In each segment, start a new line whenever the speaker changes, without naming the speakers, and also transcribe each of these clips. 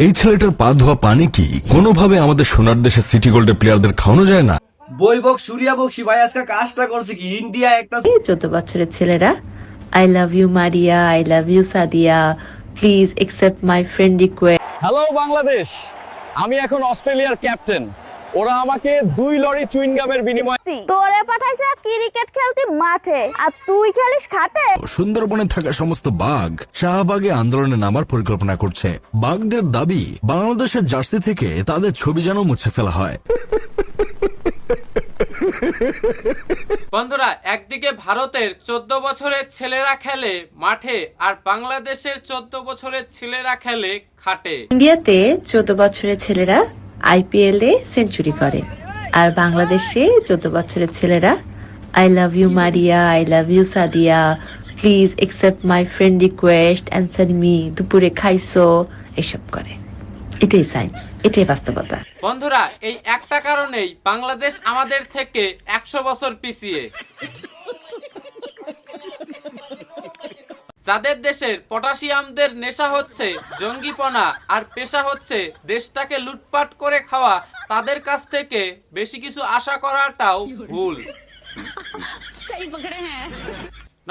এই ছেলেটার পা ধোয়া পানি কি কোনোভাবে আমাদের সোনার দেশের সিটি গোল্ডের প্লেয়ারদের খাওয়ানো যায় না?
বৈভব সূর্যা বক্সি ভাই আজকে কাজটা করছে কি ইন্ডিয়া একটা
14 বছরের ছেলেরা I love you Maria, I love you Sadia, please accept my friend request.
Hello Bangladesh, আমি এখন অস্ট্রেলিয়ার ক্যাপ্টেন। ওরা আমাকে 2 লরি চুইংগামের বিনিময়ে
তোরে পাঠাইছে ক্রিকেট খেলতে মাঠে, আর তুই খেলিস খাটে।
সুন্দরবনে থাকা সমস্ত বাঘ শাহবাগে আন্দোলনে নামার পরিকল্পনা করছে। বাঘদের দাবি বাংলাদেশের জার্সি থেকে তাদের ছবি যেন মুছে ফেলা হয়।
বন্ধুরা, একদিকে ভারতের 14 বছরের ছেলেরা খেলে মাঠে, আর বাংলাদেশের 14 বছরের ছেলেরা খেলে খাটে।
ইন্ডিয়াতে 14 বছরের ছেলেরা আইপিএল এ সেঞ্চুরি করে, আর বাংলাদেশে 14 বছরের ছেলেরা I love you Maria, I love you Sadia, please accept my friend request, answer me, দুপুরে খাইছো, এসব করে। এটাই সায়েন্স, এটাই বাস্তবতা।
বন্ধুরা, এই একটা কারণেই বাংলাদেশ আমাদের থেকে 100 বছর পিছিয়ে। যাদের দেশের পটাশিয়ামদের নেশা হচ্ছে জঙ্গিপনা আর পেশা হচ্ছে দেশটাকে লুটপাট করে খাওয়া, তাদের কাছ থেকে বেশি কিছু আশা করাটাও ভুল।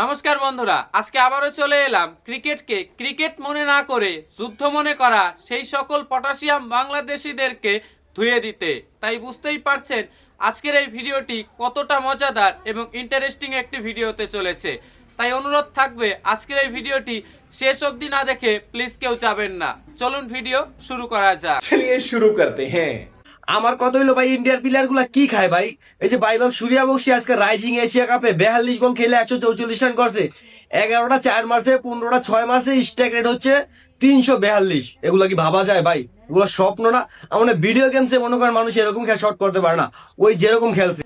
নমস্কার বন্ধুরা, আজকে আবারও চলে এলাম ক্রিকেটকে ক্রিকেট মনে না করে যুদ্ধ মনে করা সেই সকল পটাশিয়াম বাংলাদেশিদেরকে ধুয়ে দিতে। তাই বুঝতেই পারছেন আজকের এই ভিডিওটি কতটা মজাদার এবং ইন্টারেস্টিং একটি ভিডিওতে চলেছে। তাই অনুরোধ থাকবে আজকের এই ভিডিওটি শেষ অবধি না দেখে প্লিজ কেউ যাবেন না। চলুন ভিডিও শুরু করা যাক।
চলিয়ে শুরু করতে হ্যাঁ। আমার কথা হইলো ভাই, ইন্ডিয়ার প্লেয়ার গুলা কি খায় ভাই? এই যে বৈভব সূর্যা বক্সি আজকে রাইজিং এশিয়া কাপে 42 বল খেলে 144 রান করছে। 11টা 4 মারছে, 15টা 6 মারছে, স্ট্রাইক রেট হচ্ছে 342। এগুলা কি ভাবা যায় ভাই? এগুলো স্বপ্ন না? আমাদের ভিডিও গেমসে মনে করেন মানুষ এরকম খেলে শট করতে পারে না, ওই যেরকম খেলছে।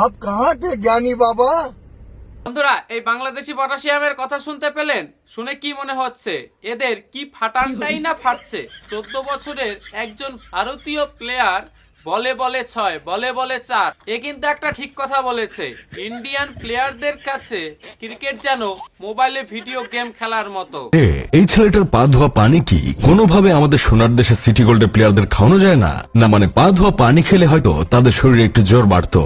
आप कहाँ के ज्ञानी बाबा?
বন্ধুরা, এই বাংলাদেশি পটাশিয়ামের কথা শুনতে পেলেন? শুনে কি মনে হচ্ছে এদের কি ফাটানটাই না ফাটছে? 14 বছরের একজন ভারতীয় প্লেয়ার বলে বলে 6, বলে বলে 4। এ কিন্তু একটা ঠিক কথা বলেছে। ইন্ডিয়ান প্লেয়ারদের কাছে ক্রিকেট যেন মোবাইলে ভিডিও গেম খেলার মতো।
এই ছেলেটার পা ধোয়া পানি কি কোনোভাবে আমাদের সোনার দেশের সিটি গোল্ডের প্লেয়ারদের খাওয়ানো যায় না? না মানে পা ধোয়া পানি খেলে হয়তো তাদের শরীরে একটু জোর বাড়তো।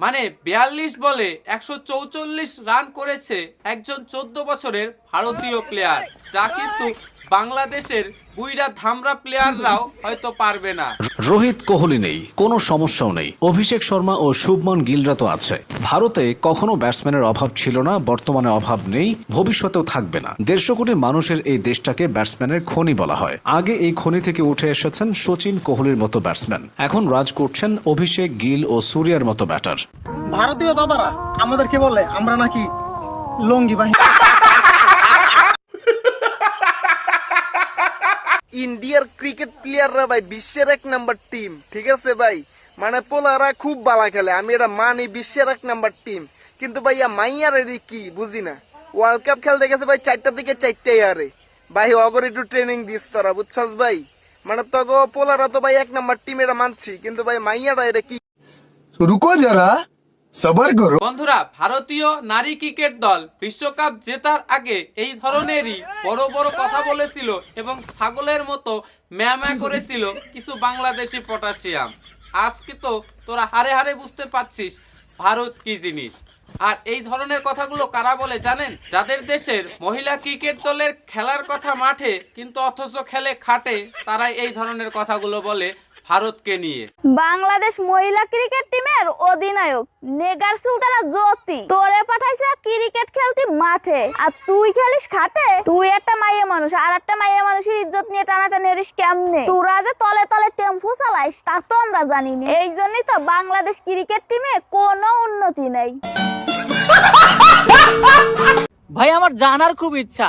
মানে 42 বলে 144 রান করেছে একজন 14 বছরের ভারতীয় প্লেয়ার, যা কিন্তু বাংলাদেশের বুইরা ধামরা প্লেয়াররাও হয়তো পারবে না।
রোহিত কোহলি নেই, কোনো সমস্যাও নেই। অভিষেক শর্মা ও শুভমন গিলরা তো আছে। ভারতে কখনো ব্যাটসম্যানের অভাব ছিল না, বর্তমানে অভাব নেই, ভবিষ্যতেও থাকবে না। 150 কোটি মানুষের এই দেশটাকে ব্যাটসম্যানের খনি বলা হয়। আগে এই খনি থেকে উঠে এসেছেন সচিন, কোহলির মতো ব্যাটসম্যান। এখন রাজ করছেন অভিষেক, গিল ও সূর্যার মতো ব্যাটার।
ভারতীয় দাদারা আমাদেরকে বলে আমরা নাকি লঙ্গি বাহিনী।
ইন্ডিয়ার ক্রিকেট প্লেয়াররা ভাই বিশ্বের 1 নাম্বার টিম, ঠিক আছে ভাই? মানে পোলারা খুব ভালো খেলে, আমি এটা মানি, বিশ্বের 1 নাম্বার টিম। কিন্তু ভাইয়া মাইয়ার কি বুঝি না, ওয়ার্ল্ড কাপ খেলতে গেছে ভাই 4টা থেকে 4টাই আরে ভাই, অগর একটু ট্রেনিং দিস তোরা, বুঝছস ভাই? মানে তগো পোলারা তো ভাই 1 নাম্বার টিম, এটা মানছি, কিন্তু ভাই মাইয়ারা এটা কি?
রুকো যারা, সবার করো।
বন্ধুরা, ভারতীয় নারী ক্রিকেট দল বিশ্বকাপ জেতার আগে এই ধরনেরই বড় বড় কথা বলেছিল এবং ছাগলের মতো ম্যামা করেছিল কিছু বাংলাদেশি পটাশিয়াম। আজকে তো তোরা হারে হারে বুঝতে পারছিস ভারত কি জিনিস। আর এই ধরনের কথাগুলো কারা বলে জানেন? যাদের দেশের মহিলা ক্রিকেট দলের খেলার কথা মাঠে কিন্তু অথচ খেলে খাটে, তারাই এই ধরনের কথাগুলো বলে ভারতকে নিয়ে।
বাংলাদেশ মহিলা ক্রিকেট টিমের অধিনায়ক নেগার সুলতানা জ্যোতি তোরে পাঠাইছে ক্রিকেট খেলতে মাঠে, আর তুই খেলিস খাটে। তুই একটা মাইয়া মানুষ, আর একটা মাইয়া মানুষের ইজ্জত নিয়ে টানাটানি করিস কেমনে? তোরা যে তলে তলে টেম্পো চালাইস তা তো আমরা জানি না। এই জন্যই তো বাংলাদেশ ক্রিকেট টিমে কোনো উন্নতি নেই।
ভাই আমার জানার খুব ইচ্ছা,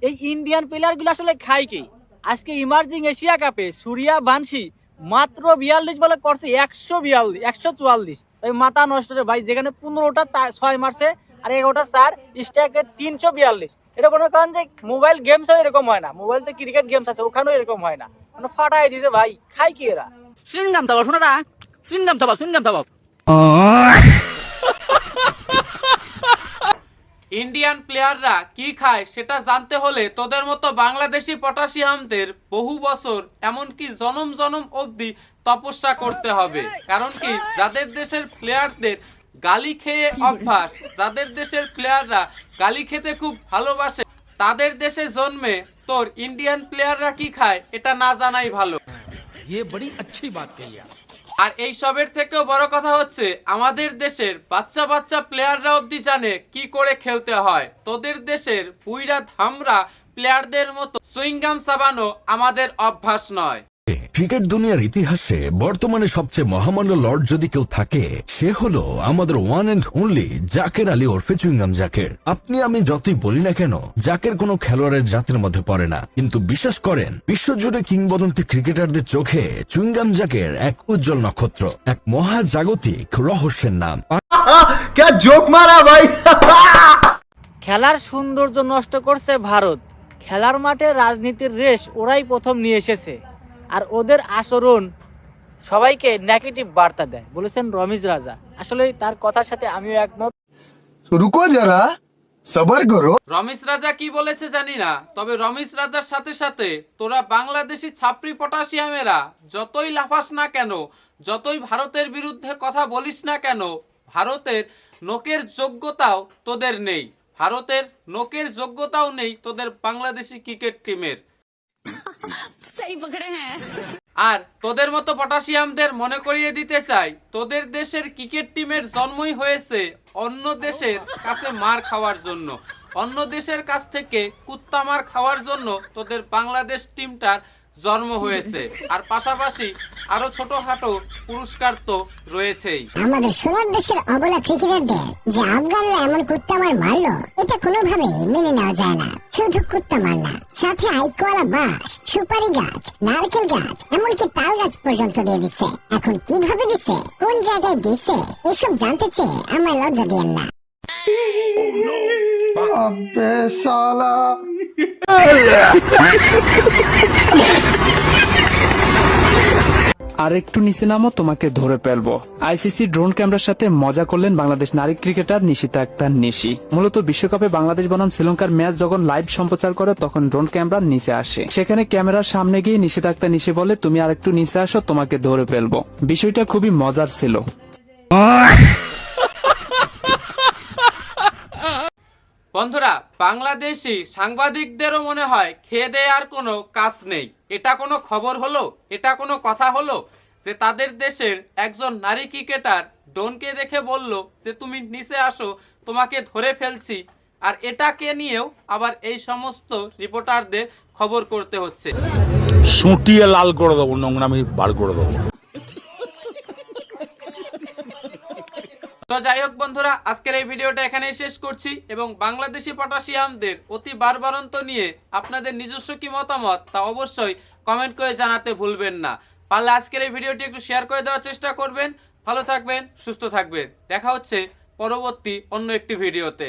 এই ইন্ডিয়ান প্লেয়ার গুলো আসলে খায় কি? আজকে ইমার্জিং এশিয়া কাপে সূর্যা বানশি মাত্র 42 বলে করছে 144। ভাই মাথা নষ্ট রে ভাই, যেখানে 15টা 6 মারছে আর 11টা 4, স্ট্রাইক রেট 342। এটা মনে করেন যে মোবাইল গেমসও এরকম হয় না, মোবাইল যে ক্রিকেট গেমস আছে ওখানেও এরকম হয় না। মানে ফাটাই দিছে ভাই, খাই কি এরা?
শুনলাম তো শোনারা, শুনলাম তো।
ইন্ডিয়ান প্লেয়াররা কি খায় সেটা জানতে হলে তোদের মতো বাংলাদেশি পটাশিয়ামদের বহু বছর এমনকি জনম জনম অবধি তপস্যা করতে হবে। কারণ কি, যাদের দেশের প্লেয়ারদের গালি খেয়ে অভ্যাস, যাদের দেশের প্লেয়াররা গালি খেতে খুব ভালোবাসে, তাদের দেশে জন্মে তোর ইন্ডিয়ান প্লেয়াররা কি খায় এটা না জানাই ভালো। আর এই সবের থেকেও বড় কথা হচ্ছে আমাদের দেশের বাচ্চা বাচ্চা প্লেয়াররা অবধি জানে কি করে খেলতে হয়। তোদের দেশের বুইড়া ধামরা প্লেয়ারদের মতো সুইংগাম চাবানো আমাদের অভ্যাস নয়।
ক্রিকেট দুনিয়ার ইতিহাসে বর্তমানে সবচেয়ে মহামান্য লর্ড যদি কেউ থাকে, সে হলো আমাদের one and only Zaker Ali ওরফে চুইংগাম জাকের। আপনি আমি যতই বলি না কেন, জাকের কোনো খেলোয়াড়ের জাতের মধ্যে পড়ে না, কিন্তু বিশ্বাস করেন বিশ্বজুড়ে কিংবদন্তি ক্রিকেটারদের চোখে চুইংগাম জাকের এক উজ্জ্বল নক্ষত্র, এক মহাজাগতিক রহস্যের নাম।
খেলার সৌন্দর্য নষ্ট করছে ভারত। খেলার মাঠে রাজনীতির রেশ ওরাই প্রথম নিয়ে এসেছে, আর ওদের আচরণ সবাইকে নেগেটিভ বার্তা দেয়, বলেছেন রমিজ রাজা। আসলে তার কথার সাথে আমিও একমত।
রুকো যারা, সবার করো।
রমিজ রাজা কি বলেছে জানি না, তবে রমিজ রাজার সাথে সাথে তোরা বাংলাদেশি ছাপরি পটাশিয়ামেরা যতই লাফাস না কেন, যতই ভারতের বিরুদ্ধে কথা বলিস না কেন, ভারতের নোকের যোগ্যতাও তোদের নেই, ভারতের নোকের যোগ্যতাও নেই তোদের বাংলাদেশি ক্রিকেট টিমের। আর তোদের মতো পটাশিয়ামদের মনে করিয়ে দিতে চাই, তোদের দেশের ক্রিকেট টিমের জন্মই হয়েছে অন্য দেশের কাছে মার খাওয়ার জন্য, অন্য দেশের কাছ থেকে কুত্তা মার খাওয়ার জন্য তোদের বাংলাদেশ টিমটার জন্ম হয়েছে। আর পাশাপাশি আরো ছোটখাটো পুরস্কার তো রয়েছেই।
আমাদের সোনার দেশের অবলা ক্রিকেটারদের যে আফগানরা এমন কুত্তামার মারলো, এটা কোনোভাবেই মেনে নেওয়া যায় না। শুধু কুত্তামার না, সাথে আইকোয়ালা বাঁশ, সুপারি গাছ, নারকেল গাছ, এমনকি তাল গাছ পর্যন্ত দিয়ে দিচ্ছে। এখন কিভাবে দিচ্ছে, কোন জায়গায় দিচ্ছে, এসব জানতে চেয়ে আমায় লজ্জা দিয়েন না।
আর একটু নিচে নামো, তোমাকে ধরে ফেলবো। আইসিসি ড্রোন ক্যামেরার সাথে মজা করলেন বাংলাদেশ নারী ক্রিকেটার নিশিতা আক্তার নিশি। মূলত বিশ্বকাপে বাংলাদেশ বনাম শ্রীলঙ্কার ম্যাচ যখন লাইভ সম্প্রচার করে তখন ড্রোন ক্যামেরার নিচে আসে। সেখানে ক্যামেরার সামনে গিয়ে নিশিতা আক্তার নিশি বলে, তুমি আর একটু নিচে আসো, তোমাকে ধরে ফেলবো। বিষয়টা খুবই মজার ছিল।
বন্ধুরা, বাংলাদেশি সাংবাদিকদেরও মনে হয় খেয়ে দেয়ে আর কোনো কাজ নেই। এটা কোনো খবর হলো, এটা কোনো কথা হলো যে তাদের দেশের একজন নারী ক্রিকেটার ডনকে দেখে বলল যে তুমি নিচে আসো, তোমাকে ধরে ফেলছি। আর এটাকে নিয়েও আবার এই সমস্ত রিপোর্টারদের খবর করতে হচ্ছে।
সুটিয়ে লাল করে দেবো, নোংরামি বার করে দেবো।
তো যাই হোক বন্ধুরা, আজকের এই ভিডিওটা এখানেই শেষ করছি এবং বাংলাদেশি পটাশিয়ামদের অতি বারবারন্ত নিয়ে আপনাদের নিজস্ব কি মতামত তা অবশ্যই কমেন্ট করে জানাতে ভুলবেন না। পারলে আজকের এই ভিডিওটি একটু শেয়ার করে দেওয়ার চেষ্টা করবেন। ভালো থাকবেন, সুস্থ থাকবেন, দেখা হচ্ছে পরবর্তী অন্য একটি ভিডিওতে।